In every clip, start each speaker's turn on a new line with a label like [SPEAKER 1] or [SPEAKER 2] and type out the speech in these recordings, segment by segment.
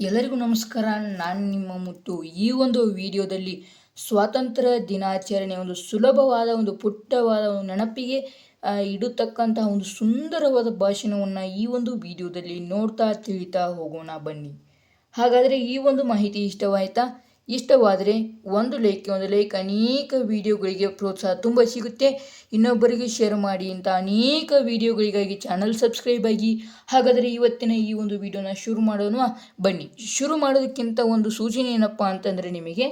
[SPEAKER 1] ಎಲ್ಲರಿಗೂ ನಮಸ್ಕಾರ. ನಾನು ನಿಮ್ಮ ಮುತ್ತು. ಈ ಒಂದು ವಿಡಿಯೋದಲ್ಲಿ ಸ್ವಾತಂತ್ರ್ಯ ದಿನಾಚರಣೆ ಒಂದು ಸುಲಭವಾದ ಒಂದು ಪುಟ್ಟವಾದ ಒಂದು ನೆನಪಿಗೆ ಇಡತಕ್ಕಂತಹ ಒಂದು ಸುಂದರವಾದ ಭಾಷಣವನ್ನು ಈ ಒಂದು ವಿಡಿಯೋದಲ್ಲಿ ನೋಡ್ತಾ ತಿಳಿತಾ ಹೋಗೋಣ ಬನ್ನಿ. ಹಾಗಾದರೆ ಈ ಒಂದು ಮಾಹಿತಿ ಇಷ್ಟವಾಯಿತಾ? ಇಷ್ಟವಾದರೆ ಒಂದು ಲೈಕ್ ಅನೇಕ ವಿಡಿಯೋಗಳಿಗೆ ಪ್ರೋತ್ಸಾಹ ತುಂಬ ಸಿಗುತ್ತೆ. ಇನ್ನೊಬ್ಬರಿಗೆ ಶೇರ್ ಮಾಡಿ ಅಂತ ಅನೇಕ ವಿಡಿಯೋಗಳಿಗಾಗಿ ಚಾನಲ್ ಸಬ್ಸ್ಕ್ರೈಬ್ ಆಗಿ. ಹಾಗಾದರೆ ಇವತ್ತಿನ ಈ ಒಂದು ವಿಡಿಯೋನ ಶುರು ಮಾಡೋಣ ಬನ್ನಿ. ಶುರು ಮಾಡೋದಕ್ಕಿಂತ ಒಂದು ಸೂಚನೆ ಏನಪ್ಪ ಅಂತಂದರೆ, ನಿಮಗೆ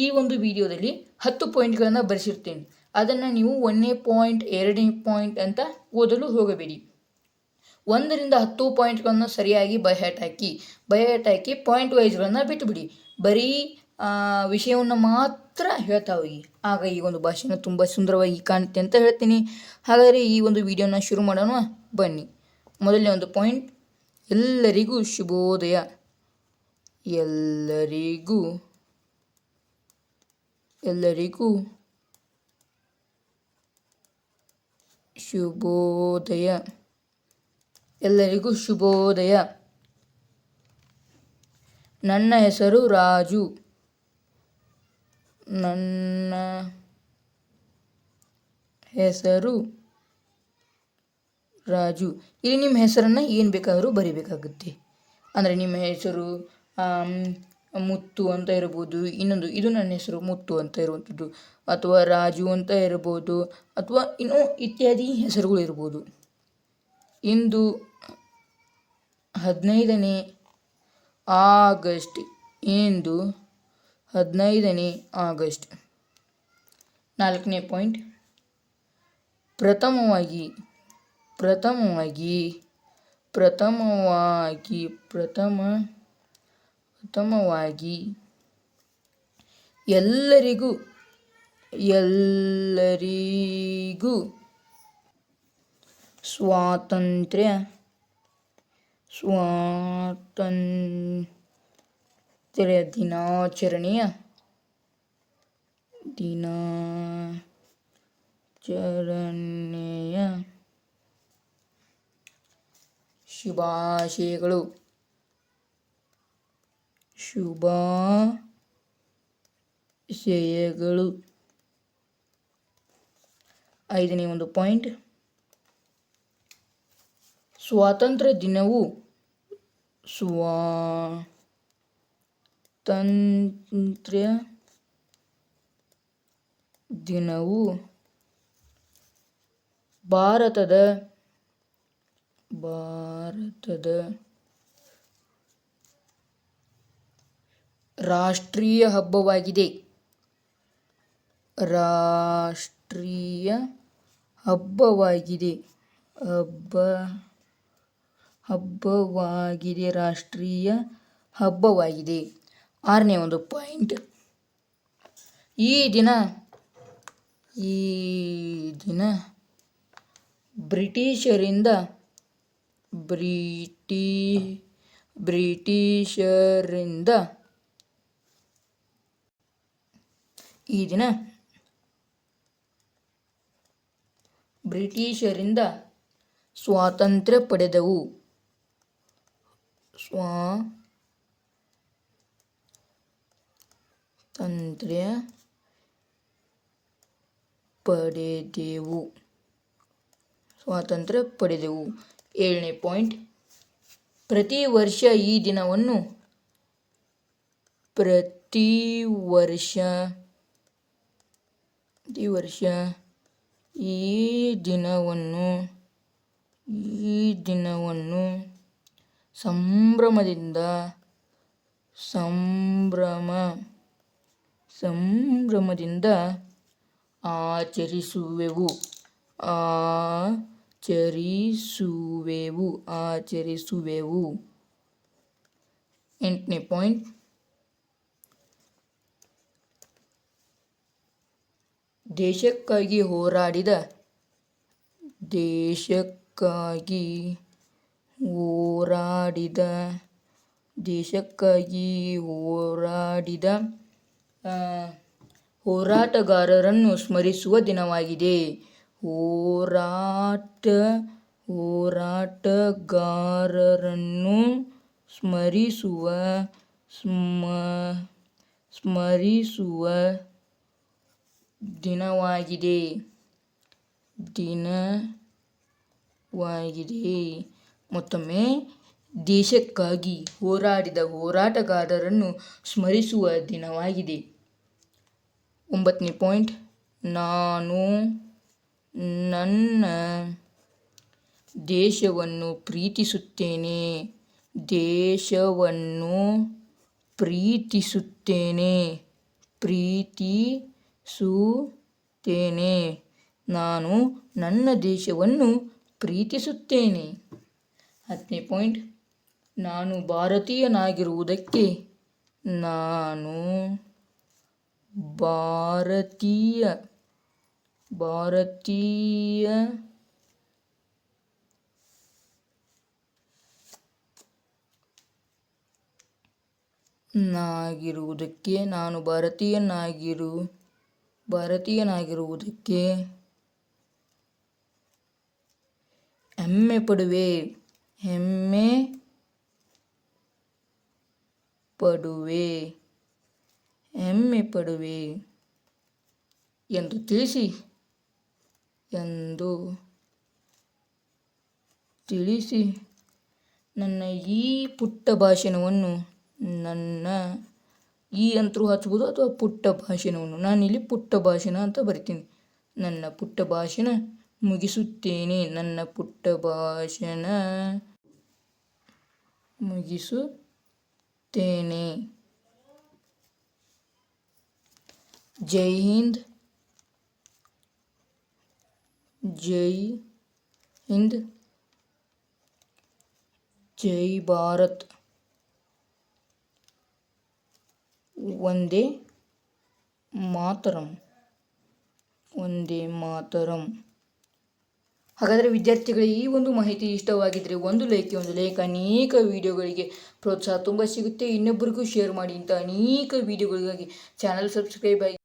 [SPEAKER 1] ಈ ಒಂದು ವಿಡಿಯೋದಲ್ಲಿ 10 ಪಾಯಿಂಟ್ಗಳನ್ನು ಬರೆಸಿರ್ತೇನೆ. ಅದನ್ನು ನೀವು 1ನೇ ಪಾಯಿಂಟ್ 2ನೇ ಪಾಯಿಂಟ್ ಅಂತ ಓದಲು ಹೋಗಬೇಡಿ. 1ರಿಂದ 10 ಪಾಯಿಂಟ್ಗಳನ್ನು ಸರಿಯಾಗಿ ಬೈಹ್ಯಾಟ್ ಹಾಕಿ ಪಾಯಿಂಟ್ ವೈಸ್ಗಳನ್ನು ಬಿಟ್ಟುಬಿಡಿ. ಬರೀ ವಿಷಯವನ್ನು ಮಾತ್ರ ಹೇಳ್ತಾ ಹೋಗಿ. ಆಗ ಈ ಒಂದು ಭಾಷೆನ ತುಂಬ ಸುಂದರವಾಗಿ ಕಾಣುತ್ತೆ ಅಂತ ಹೇಳ್ತೀನಿ. ಹಾಗಾದರೆ ಈ ಒಂದು ವಿಡಿಯೋನ ಶುರು ಮಾಡೋಣ ಬನ್ನಿ. ಮೊದಲನೇ ಒಂದು ಪಾಯಿಂಟ್, ಎಲ್ಲರಿಗೂ ಶುಭೋದಯ. ಎಲ್ಲರಿಗೂ ಶುಭೋದಯ. ಎಲ್ಲರಿಗೂ ಶುಭೋದಯ. ನನ್ನ ಹೆಸರು ರಾಜು. ನನ್ನ ಹೆಸರು ರಾಜು. ಇಲ್ಲಿ ನಿಮ್ಮ ಹೆಸರನ್ನು ಏನು ಬೇಕಾದರೂ ಬರಿಬೇಕಾಗುತ್ತೆ. ಅಂದರೆ ನಿಮ್ಮ ಹೆಸರು ಮುತ್ತು ಅಂತ ಇರ್ಬೋದು, ಇದು ನನ್ನ ಹೆಸರು ಮುತ್ತು ಅಂತ ಇರುವಂಥದ್ದು, ಅಥವಾ ರಾಜು ಅಂತ ಇರ್ಬೋದು, ಅಥವಾ ಇನ್ನೂ ಇತ್ಯಾದಿ ಹೆಸರುಗಳು ಇರ್ಬೋದು. ಇಂದು 15ನೇ ಆಗಸ್ಟ್. ಇಂದು 15ನೇ ಆಗಸ್ಟ್. 4ನೇ ಪಾಯಿಂಟ್, ಪ್ರಥಮವಾಗಿ ಎಲ್ಲರಿಗೂ ಸ್ವಾತಂತ್ರ್ಯ ದಿನಾಚರಣೆಯ ಶುಭಾಶಯಗಳು. 5ನೇ ಒಂದು ಪಾಯಿಂಟ್, ಸ್ವಾತಂತ್ರ್ಯ ದಿನವು ಭಾರತದ ರಾಷ್ಟ್ರೀಯ ಹಬ್ಬವಾಗಿದೆ. ರಾಷ್ಟ್ರೀಯ ಹಬ್ಬವಾಗಿದೆ. 6ನೇ ಒಂದು ಪಾಯಿಂಟ್, ಈ ದಿನ ಬ್ರಿಟಿಷರಿಂದ ಸ್ವಾತಂತ್ರ್ಯ ಪಡೆದೆವು. ಸ್ವಾತಂತ್ರ್ಯ ಪಡೆದೆವು. 7ನೇ ಪಾಯಿಂಟ್, ಪ್ರತಿ ವರ್ಷ ಈ ದಿನವನ್ನು ಸಂಭ್ರಮದಿಂದ ಆಚರಿಸುವೆವು. 8ನೇ ಪಾಯಿಂಟ್, ದೇಶಕ್ಕಾಗಿ ಹೋರಾಡಿದ ಹೋರಾಟಗಾರರನ್ನು ಸ್ಮರಿಸುವ ದಿನವಾಗಿದೆ. ಹೋರಾಟಗಾರರನ್ನು ಸ್ಮರಿಸುವ ಸ್ಮರಿಸುವ ದಿನವಾಗಿದೆ. ಮತ್ತೊಮ್ಮೆ, ದೇಶಕ್ಕಾಗಿ ಹೋರಾಡಿದ ಹೋರಾಟಗಾರರನ್ನು ಸ್ಮರಿಸುವ ದಿನವಾಗಿದೆ. 9ನೇ ಪಾಯಿಂಟ್, ನಾನು ನನ್ನ ದೇಶವನ್ನು ಪ್ರೀತಿಸುತ್ತೇನೆ. ನಾನು ನನ್ನ ದೇಶವನ್ನು ಪ್ರೀತಿಸುತ್ತೇನೆ. 10ನೇ ಪಾಯಿಂಟ್, ನಾನು ಭಾರತೀಯನಾಗಿರುವುದಕ್ಕೆ ಹೆಮ್ಮೆ ಪಡುವೆ ಎಂದು ತಿಳಿಸಿ ನನ್ನ ಈ ಪುಟ್ಟ ಭಾಷಣವನ್ನು ಅಂತರೂ ಹಚ್ಬೋದು ಅಥವಾ ಪುಟ್ಟ ಭಾಷಣವನ್ನು, ನಾನಿಲ್ಲಿ ಪುಟ್ಟ ಭಾಷಣ ಅಂತ ಬರಿತೀನಿ. ನನ್ನ ಪುಟ್ಟ ಭಾಷಣ ಮುಗಿಸುತ್ತೇನೆ. ಜೈ ಹಿಂದ್, ಜೈ ಭಾರತ್, ವಂದೇ ಮಾತರಂ. ಹಾಗಾದರೆ ವಿದ್ಯಾರ್ಥಿಗಳಿಗೆ ಈ ಒಂದು ಮಾಹಿತಿ ಇಷ್ಟವಾಗಿದ್ದರೆ ಒಂದು ಲೈಕ್ ಅನೇಕ ವಿಡಿಯೋಗಳಿಗೆ ಪ್ರೋತ್ಸಾಹ ತುಂಬ ಸಿಗುತ್ತೆ. ಇನ್ನೊಬ್ಬರಿಗೂ ಶೇರ್ ಮಾಡಿ. ಇಂಥ ಅನೇಕ ವಿಡಿಯೋಗಳಿಗಾಗಿ ಚಾನಲ್ ಸಬ್ಸ್ಕ್ರೈಬ್ ಆಗಿ.